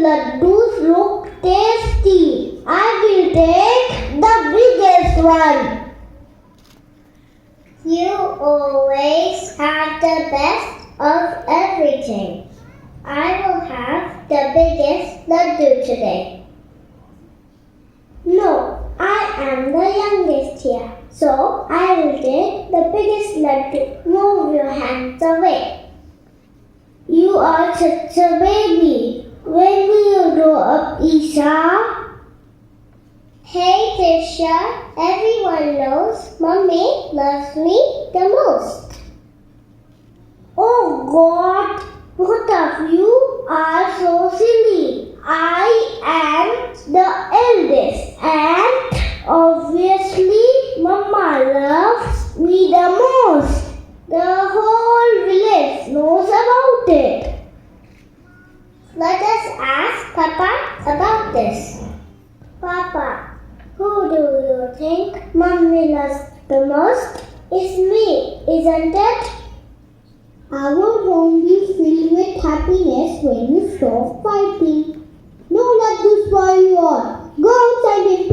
laddus look tasty. I will take the biggest one. You always have the best of everything. I will have the biggest laddu today. No, I am the youngest here, so I will take the biggest laddu. Move your hands away. You are such a baby. When will you grow up, Isha? Hey Trisha, everyone knows Mummy loves me the most. Oh God, both of you are so silly. I am the eldest and obviously Mama loves me the most. The whole village knows about it. Let us ask Papa about this. Papa, who do you think Mummy loves the most? It's me, isn't it? Our home will fill with happiness when you stop fighting. No laddus for you all. Go outside and